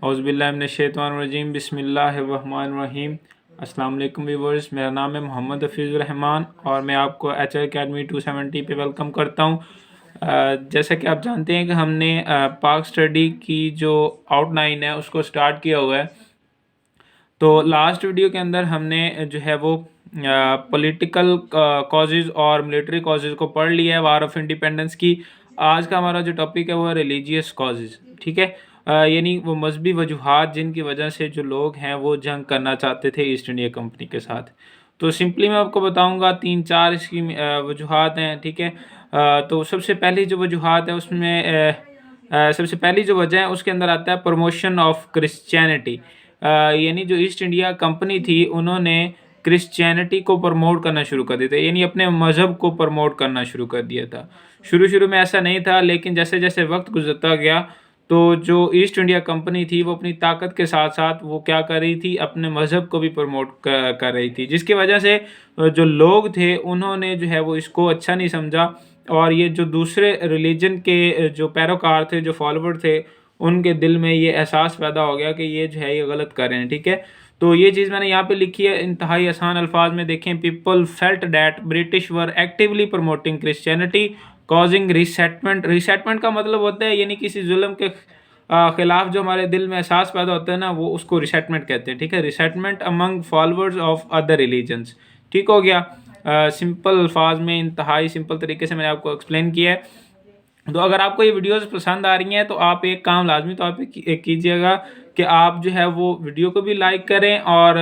औज़ुबिल्लाहिमिनश्शैतानिर्रजीम बिस्मिल्लाहिर्रहमानिर्रहीम। अस्सलाम वालेकुम व्यूअर्स, मेरा नाम है मोहम्मद हफीज़ुर रहमान और मैं आपको एचआर अकेडमी 270 पे वेलकम करता हूँ। जैसा कि आप जानते हैं कि हमने पाक स्टडी की जो आउटलाइन है उसको स्टार्ट किया हुआ है। तो लास्ट वीडियो के अंदर हमने जो है वो पॉलिटिकल कॉजेज़ और मिलिट्री कॉजेज़ को पढ़ लिया है, वार ऑफ इंडिपेंडेंस की। आज का हमारा जो टॉपिक है वो है रिलीजियस कॉजेज़, ठीक है। यानी वो मजहबी वजूहात जिनकी वजह से जो लोग हैं वो जंग करना चाहते थे ईस्ट इंडिया कंपनी के साथ। तो सिंपली मैं आपको बताऊंगा 3-4 इसकी वजूहात हैं, ठीक है। तो सबसे पहली जो वजूहात है उसमें सबसे पहली जो वजह है उसके अंदर आता है प्रमोशन ऑफ क्रिश्चियनिटी। यानी जो ईस्ट इंडिया कंपनी थी उन्होंने क्रिश्चियनिटी को प्रमोट करना शुरू कर दिया था, यानी अपने मज़हब को प्रमोट करना शुरू कर दिया था। शुरू शुरू में ऐसा नहीं था, लेकिन जैसे जैसे वक्त गुजरता गया तो जो ईस्ट इंडिया कंपनी थी वो अपनी ताकत के साथ साथ वो क्या कर रही थी, अपने मज़हब को भी प्रमोट कर रही थी, जिसकी वजह से जो लोग थे उन्होंने जो है वो इसको अच्छा नहीं समझा। और ये जो दूसरे रिलीजन के जो पैरोकार थे, जो फॉलोवर थे, उनके दिल में ये एहसास पैदा हो गया कि ये जो है ये गलत कर रहे हैं, ठीक है। तो ये चीज़ मैंने यहाँ पे लिखी है इंतहाई आसान अल्फाज में। देखें, people felt that British were actively promoting Christianity causing resentment. Resentment का मतलब होता है यानी किसी जुल्म के खिलाफ जो हमारे दिल में एहसास पैदा होता है ना, वो उसको रिसेटमेंट कहते हैं, ठीक है। Resentment among followers of other religions, ठीक हो गया। सिंपल अल्फाज में, इंतहाई सिंपल तरीके से मैंने आपको एक्सप्लेन किया है। तो अगर आपको ये वीडियोस पसंद आ रही हैं तो आप एक काम लाजमी तौर पे कीजिएगा कि आप जो है वो वीडियो को भी लाइक करें और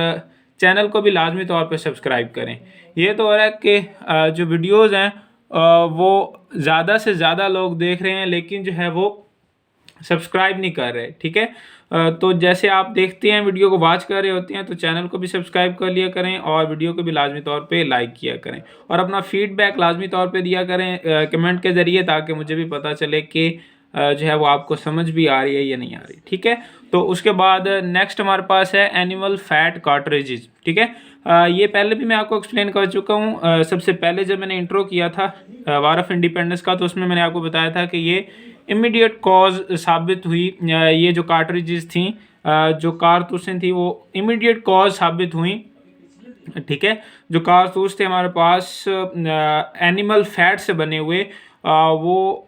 चैनल को भी लाजमी तौर पे सब्सक्राइब करें। ये तो हो रहा है कि जो वीडियोस हैं वो ज़्यादा से ज़्यादा लोग देख रहे हैं, लेकिन जो है वो सब्सक्राइब नहीं कर रहे, ठीक है। तो जैसे आप देखते हैं, वीडियो को वॉच कर रहे होते हैं, तो चैनल को भी सब्सक्राइब कर लिया करें और वीडियो को भी लाजमी तौर पे लाइक किया करें और अपना फीडबैक लाजमी तौर पे दिया करें कमेंट के ज़रिए, ताकि मुझे भी पता चले कि जो है वो आपको समझ भी आ रही है या नहीं आ रही, ठीक है। तो उसके बाद नेक्स्ट हमारे पास है एनिमल फैट कार्ट्रिजेज, ठीक है। ये पहले भी मैं आपको एक्सप्लेन कर चुका हूँ। सबसे पहले जब मैंने इंट्रो किया था वार ऑफ इंडिपेंडेंस का, तो उसमें मैंने आपको बताया था कि ये इमीडिएट कॉज साबित हुई। ये जो कार्ट्रिजेज थी, जो कारतूसें थी, वो इमीडिएट कॉज साबित हुई, ठीक है। जो कारतूस थे हमारे पास एनिमल फैट से बने हुए, वो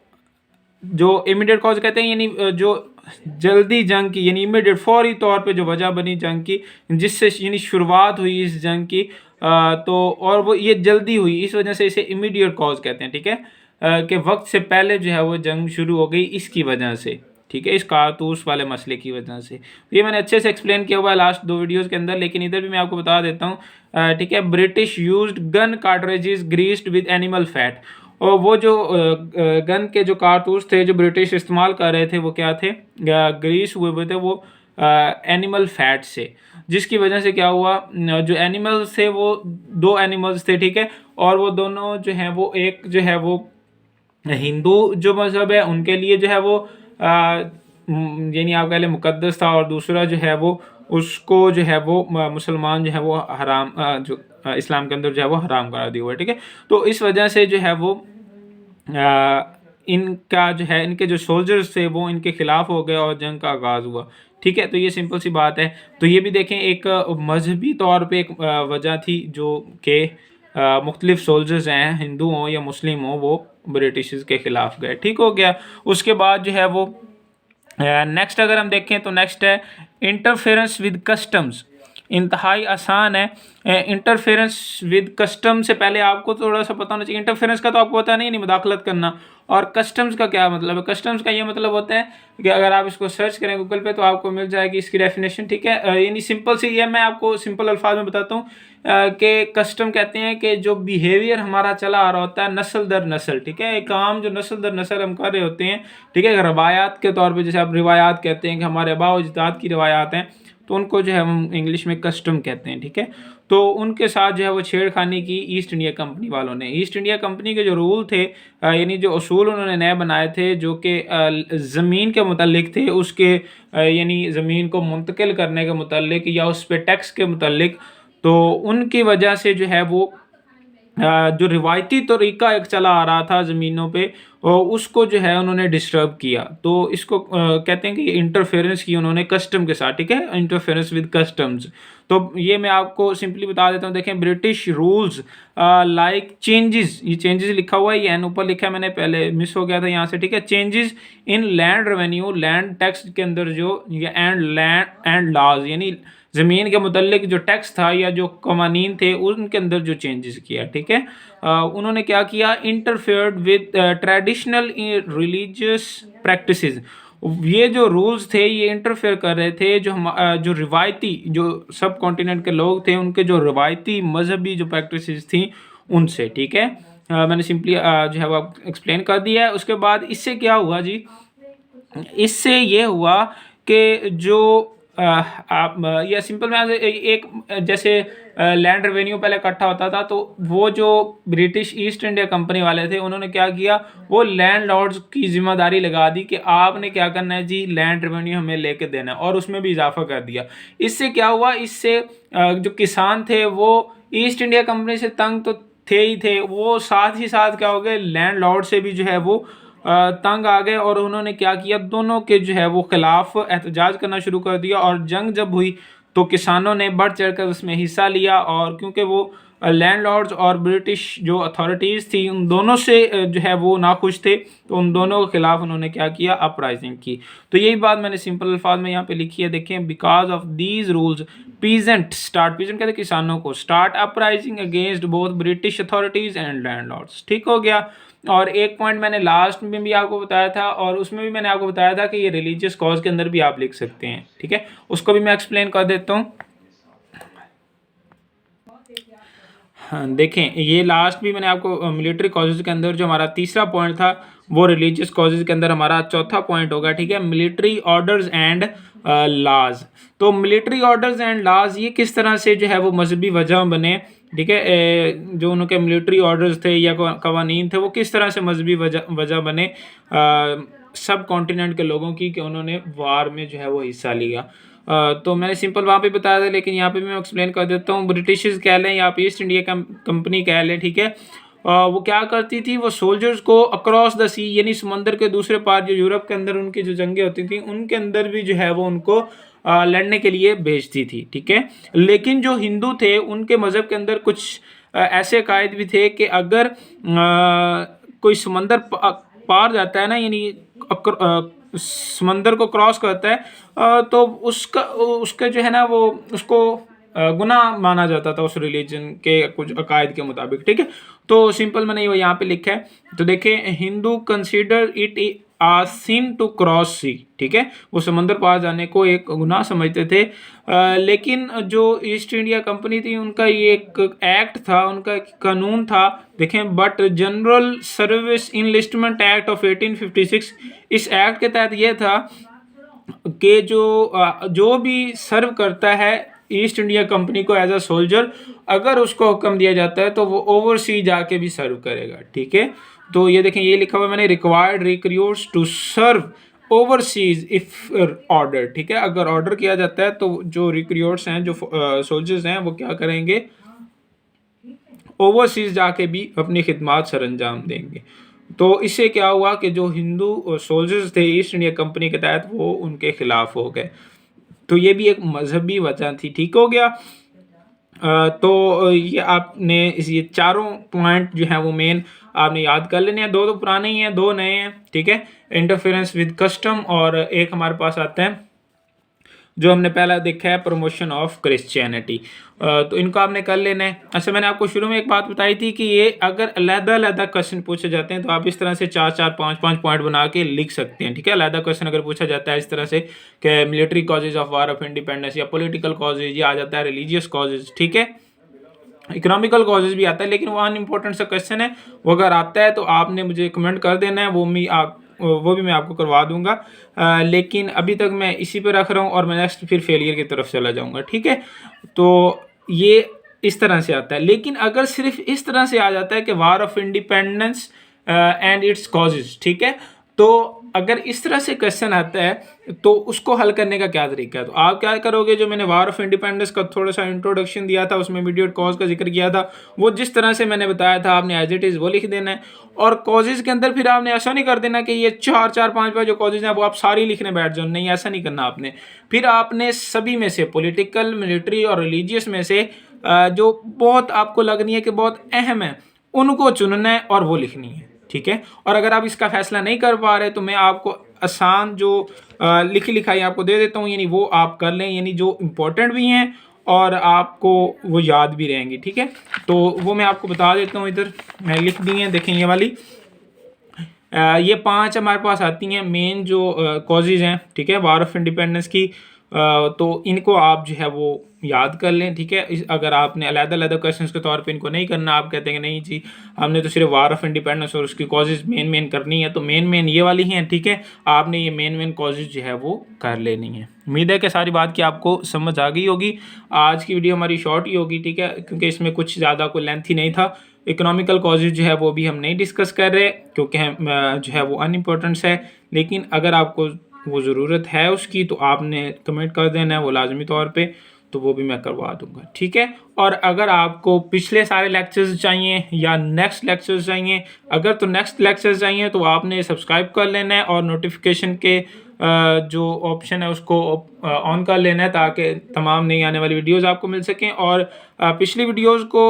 जो इमीडिएट कॉज कहते हैं, यानी जो जल्दी जंग की, यानी इमीडिएट फौरी तौर पे जो वजह बनी जंग की, जिससे यानी शुरुआत हुई इस जंग की, तो और वो ये जल्दी हुई, इस वजह से इसे इमीडिएट कॉज कहते हैं, ठीक है। कि वक्त से पहले जो है वो जंग शुरू हो गई इसकी वजह से, ठीक है, इस कारतूस वाले मसले की वजह से। ये मैंने अच्छे से एक्सप्लेन किया हुआ है लास्ट 2 वीडियोज़ के अंदर, लेकिन इधर भी मैं आपको बता देता हूँ, ठीक है। British used gun cartridges greased with animal fat. और वो जो गन के जो कारतूस थे जो ब्रिटिश इस्तेमाल कर रहे थे, वो क्या थे, ग्रीस हुए हुए थे वो एनिमल फैट से, जिसकी वजह से क्या हुआ, जो एनिमल्स थे वो 2 एनिमल्स थे, ठीक है। और वो दोनों जो हैं वो, एक जो है वो हिंदू जो मज़हब है उनके लिए जो है वो यानी आप कह लें मुकद्दस था, और दूसरा जो है वो उसको जो है वो मुसलमान जो है वो हराम, जो इस्लाम के अंदर जो है वो हराम करा दिया हुआ है, ठीक है। तो इस वजह से जो है वो इनका जो है, इनके जो सोल्जर्स थे वो इनके खिलाफ हो गए और जंग का आगाज़ हुआ, ठीक है। तो ये सिंपल सी बात है। तो ये भी देखें, एक मजहबी तौर पे एक वजह थी जो कि मुख्तलिफ सोल्जर्स हैं, हिंदू हों या मुस्लिम हों, वो ब्रिटिश के ख़िलाफ़ गए, ठीक हो गया। उसके बाद जो है वो नेक्स्ट अगर हम देखें तो नेक्स्ट है इंटरफेरेंस विद कस्टम्स। इंतहाई आसान है। इंटरफेरेंस विद कस्टम से पहले आपको थोड़ा सा पता होना चाहिए। इंटरफेरेंस का तो आपको पता नहीं मुदाखलत करना, और कस्टम्स का क्या मतलब है। कस्टम्स का ये मतलब होता है कि अगर आप इसको सर्च करें गूगल पे तो आपको मिल जाएगी इसकी डेफिनेशन, ठीक है। यानी सिंपल सी ये मैं आपको सिंपल अल्फाज में बताता हूँ कि कस्टम कहते हैं कि जो बिहेवियर हमारा चला आ रहा होता है नस्ल दर नस्ल, ठीक है। एक काम जो नस्ल दर नस्ल हम कर रहे होते हैं, ठीक है। रवायात के तौर पर, जैसे आप रिवायात कहते हैं कि हमारे आबा व अजदाद की रिवायात हैं, तो उनको जो है हम इंग्लिश में कस्टम कहते हैं, ठीक है। तो उनके साथ जो है वो छेड़खानी की ईस्ट इंडिया कंपनी वालों ने। ईस्ट इंडिया कंपनी के जो रूल थे, यानी जो असूल उन्होंने नए बनाए थे जो कि ज़मीन के मुतालिक थे, उसके यानी ज़मीन को मुंतकिल करने के मुतालिक या उस पर टैक्स के मुतालिक, तो उनकी वजह से जो है वो जो रिवायती तरीका एक चला आ रहा था ज़मीनों पे उसको जो है उन्होंने डिस्टर्ब किया। तो इसको कहते हैं कि इंटरफेरेंस की उन्होंने कस्टम के साथ, ठीक है? Interference with customs. तो ये मैं आपको सिंपली बता देता हूँ। देखें, ब्रिटिश रूल्स लाइक चेंजेस, ये चेंजेस लिखा हुआ है, ये एन ऊपर लिखा है, मैंने पहले मिस हो गया था यहाँ से, ठीक है? Changes in land revenue, land tax के अंदर जो ये एंड लॉज, यानी ज़मीन के मुतल्लिक जो टैक्स था या जो कवानीन थे उनके अंदर जो चेंजेस किया, ठीक है? उन्होंने क्या किया, interfered with traditional religious practices. ये जो रूल्स थे ये इंटरफेयर कर रहे थे जो रिवायती, जो सब कॉन्टिनेंट के लोग थे उनके जो रिवायती मजहबी जो प्रैक्टिसेस थी उनसे, ठीक है? मैंने सिंपली जो है वो एक्सप्लेन कर दिया है। उसके बाद इससे क्या हुआ जी, इससे ये हुआ कि जो आप या सिंपल में एक जैसे लैंड रेवेन्यू पहले इकट्ठा होता था, तो वो जो ब्रिटिश ईस्ट इंडिया कंपनी वाले थे उन्होंने क्या किया, वो लैंड लॉर्ड्स की जिम्मेदारी लगा दी कि आपने क्या करना है जी, लैंड रेवेन्यू हमें लेके देना है, और उसमें भी इजाफा कर दिया। इससे क्या हुआ, इससे जो किसान थे वो ईस्ट इंडिया कंपनी से तंग तो थे ही थे, वो साथ ही साथ क्या हो गए, लैंड लॉर्ड से भी जो है वो तंग आ गए, और उन्होंने क्या किया, दोनों के जो है वो खिलाफ एहतजाज करना शुरू कर दिया। और जंग जब हुई तो किसानों ने बढ़ चढ़कर उसमें हिस्सा लिया, और क्योंकि वो लैंडलॉर्ड्स और ब्रिटिश जो अथॉरिटीज़ थी उन दोनों से जो है वो नाखुश थे, तो उन दोनों के खिलाफ उन्होंने क्या किया, अपराइजिंग की। तो यही बात मैंने सिंपल अल्फाज में यहाँ पे लिखी है, देखें, because of these rules peasant कहते हैं किसानों को, start uprising against both British authorities and landlords. ठीक हो गया। और एक पॉइंट मैंने लास्ट में भी आपको बताया था, और उसमें भी मैंने आपको बताया था कि ये रिलीजियस कॉज के अंदर भी आप लिख सकते हैं, ठीक है? उसको भी मैं एक्सप्लेन कर देता हूँ। हाँ, देखें, ये लास्ट भी मैंने आपको मिलिट्री कॉजेज़ के अंदर जो हमारा तीसरा पॉइंट था वो रिलीजियस कॉजेज़ के अंदर हमारा चौथा पॉइंट होगा, ठीक है? Military orders and laws. तो मिलिट्री ऑर्डर्स एंड लॉज ये किस तरह से जो है वो मजहबी वजह बने, ठीक है? जो उनके मिलिट्री ऑर्डर्स थे या कवानीन थे वो किस तरह से मजहबी वजह बने सब कॉन्टिनेंट के लोगों की, कि उन्होंने वार में जो है वो हिस्सा लिया। तो मैंने सिंपल वहाँ पे बताया था, लेकिन यहाँ पे भी मैं एक्सप्लेन कर देता हूँ। ब्रिटिशर्स कह लें या आप ईस्ट इंडिया कंपनी कह लें, ठीक है? वो क्या करती थी, वो सोल्जर्स को अक्रॉस द सी, यानी समंदर के दूसरे पार, जो यूरोप के अंदर उनकी जो जंगें होती थी उनके अंदर भी जो है वो उनको लड़ने के लिए भेजती थी, ठीक है? लेकिन जो हिंदू थे उनके मज़हब के अंदर कुछ ऐसे कायद भी थे कि अगर कोई समंदर पार जाता है ना, यानी समंदर को क्रॉस करता है, तो उसका जो है ना वो उसको गुनाह माना जाता था उस रिलीजन के कुछ अकायद के मुताबिक, ठीक है? तो सिंपल मैंने ये यहाँ पे लिखा है। तो देखिए, Hindu consider it a sin to cross sea, ठीक है? वो समंदर पार जाने को एक गुनाह समझते थे। लेकिन जो ईस्ट इंडिया कंपनी थी उनका ये एक एक्ट था, उनका एक कानून था, देखें, but general service enlistment act of 1856, इस एक्ट के तहत ये था कि जो भी सर्व करता है ईस्ट इंडिया कंपनी को एज अ सोल्जर, अगर उसको हुक्म दिया जाता है तो वो ओवरसी जाके भी सर्व करेगा, ठीक है? तो ये देखें, ये लिखा हुआ मैंने, required recruits to serve overseas if order, ठीक है? अगर ऑर्डर किया जाता है तो जो रिक्रूट्स हैं, जो सोल्जर्स हैं, वो क्या करेंगे, ओवरसीज जाके भी अपनी खिदमत सर अंजाम देंगे। तो इससे क्या हुआ कि जो हिंदू सोल्जर्स थे ईस्ट इंडिया कंपनी के तहत, वो उनके खिलाफ हो गए। तो ये भी एक मजहबी वजह थी, ठीक हो गया? तो ये आपने ये चारों पॉइंट जो है वो मेन आपने याद कर लेने हैं। दो तो पुराने ही हैं, दो नए हैं, ठीक है? इंटरफेरेंस विद कस्टम, और एक हमारे पास आता है जो हमने पहला देखा है, प्रमोशन ऑफ क्रिश्चियनिटी। तो इनको आपने कर लेना है। अच्छा, मैंने आपको शुरू में एक बात बताई थी कि ये अगर अलग-अलग क्वेश्चन पूछे जाते हैं तो आप इस तरह से 4-4, 5-5 पॉइंट बना के लिख सकते हैं, ठीक है? अलग क्वेश्चन अगर पूछा जाता है इस तरह से कि military causes of war of independence, या पॉलिटिकल कॉजेज, या आ जाता है रिलीजियस कॉजेज, ठीक है? इकोनॉमिकल कॉजेज भी आता है, लेकिन वो अनइम्पोर्टेंट सा क्वेश्चन है, वो अगर आता है तो आपने मुझे कमेंट कर देना है, वो भी मैं आपको करवा दूंगा। लेकिन अभी तक मैं इसी पे रख रहा हूँ, और मैं नेक्स्ट फिर फेलियर की तरफ चला जाऊंगा, ठीक है? तो ये इस तरह से आता है। लेकिन अगर सिर्फ इस तरह से आ जाता है कि war of independence and its causes, ठीक है, तो अगर इस तरह से क्वेश्चन आता है तो उसको हल करने का क्या तरीका है? तो आप क्या करोगे, जो मैंने वार ऑफ इंडिपेंडेंस का थोड़ा सा इंट्रोडक्शन दिया था, उसमें इमीडिएट कॉज का जिक्र किया था, वो जिस तरह से मैंने बताया था आपने एज इट इज़ वो लिख देना है। और कॉजेज़ के अंदर फिर आपने ऐसा नहीं कर देना कि ये 4-4-5 जो कॉजेज़ हैं वो आप सारी लिखने बैठ जाओ, नहीं ऐसा नहीं करना आपने। फिर आपने सभी में से पॉलिटिकल, मिलिट्री और रिलीजियस में से जो बहुत आपको लगनी है कि बहुत अहम है, उनको चुनना है और वो लिखनी है, ठीक है। और अगर आप इसका फैसला नहीं कर पा रहे तो मैं आपको आसान जो लिखी लिखाई आपको दे देता हूँ, यानी वो आप कर लें, यानी जो इम्पोर्टेंट भी हैं और आपको वो याद भी रहेंगी, ठीक है। तो वो मैं आपको बता देता हूँ, इधर मैं लिख दी हैं, देखें ये वाली। ये 5 हमारे पास आती हैं मेन जो कॉजेज़ हैं, ठीक है, वार ऑफ इंडिपेंडेंस की। तो इनको आप जो है वो याद कर लें, ठीक है। अगर आपने अलग-अलग क्वेश्चंस के तौर पे इनको नहीं करना, आप कहते हैं कि नहीं जी हमने तो सिर्फ वार ऑफ इंडिपेंडेंस और उसकी कॉजेज़ मेन करनी है, तो मेन ये वाली हैं, ठीक है। आपने ये मेन कॉजेज़ जो है वो कर लेनी है। उम्मीद है कि सारी बात की आपको समझ आ गई होगी। आज की वीडियो हमारी शॉर्ट ही होगी, ठीक है, क्योंकि इसमें कुछ ज़्यादा कोई लेंथ ही नहीं था। इकोनॉमिकल कॉजेज़ जो है वो भी हम नहीं डिस्कस कर रहे, क्योंकि हम जो है वो अनइम्पोर्टेंट्स है। लेकिन अगर आपको वो ज़रूरत है उसकी तो आपने कमेंट कर देना है वो लाजमी तौर पे, तो वो भी मैं करवा दूंगा, ठीक है। और अगर आपको पिछले सारे लेक्चर्स चाहिए या नेक्स्ट लेक्चर्स चाहिए, अगर तो नेक्स्ट लेक्चर्स चाहिए तो आपने सब्सक्राइब कर लेना है और नोटिफिकेशन के जो ऑप्शन है उसको ऑन कर लेना है, ताकि तमाम नई आने वाली वीडियोस आपको मिल सकें। और पिछली वीडियोस को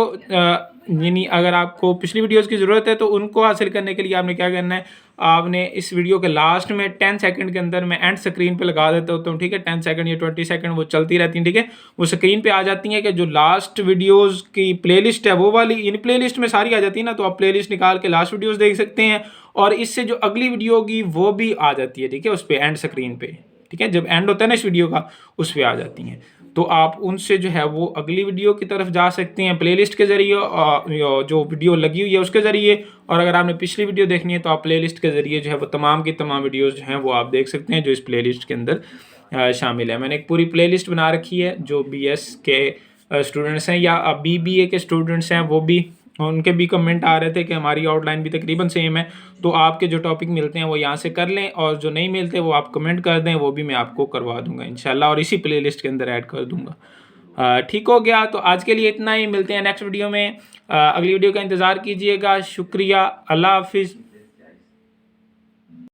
यानी अगर आपको पिछली वीडियोस की ज़रूरत है तो उनको हासिल करने के लिए आपने क्या करना है, आपने इस वीडियो के लास्ट में 10 सेकंड के अंदर मैं एंड स्क्रीन पे लगा देता हूँ, ठीक है। 10 सेकंड या 20 सेकंड वो चलती रहती हैं, ठीक है। वो स्क्रीन पे आ जाती हैं कि जो लास्ट वीडियोस की प्लेलिस्ट है वो वाली, यानी प्लेलिस्ट में सारी आ जाती है ना, तो आप प्लेलिस्ट निकाल के लास्ट वीडियोस देख सकते हैं। और इससे जो अगली वीडियो होगी वो भी आ जाती है, ठीक है, उस पर एंड स्क्रीन पे, ठीक है। जब एंड होता है ना इस वीडियो का, उस पर आ जाती हैं, तो आप उनसे जो है वो अगली वीडियो की तरफ जा सकते हैं प्लेलिस्ट के ज़रिए, जो वीडियो लगी हुई है उसके ज़रिए। और अगर आपने पिछली वीडियो देखनी है तो आप प्लेलिस्ट के ज़रिए जो है वो तमाम की तमाम वीडियोज़ जो हैं वो आप देख सकते हैं, जो इस प्लेलिस्ट के अंदर शामिल है। मैंने एक पूरी प्लेलिस्ट बना रखी है, जो BS के स्टूडेंट्स हैं या BBA के स्टूडेंट्स हैं वो भी, उनके भी कमेंट आ रहे थे कि हमारी आउटलाइन भी तकरीबन सेम है, तो आपके जो टॉपिक मिलते हैं वो यहाँ से कर लें, और जो नहीं मिलते वो आप कमेंट कर दें, वो भी मैं आपको करवा दूंगा इंशाल्लाह, और इसी प्लेलिस्ट के अंदर ऐड कर दूंगा। ठीक हो गया, तो आज के लिए इतना ही, मिलते हैं नेक्स्ट वीडियो में। अगली वीडियो का इंतज़ार कीजिएगा। शुक्रिया, अल्लाह हाफिज़।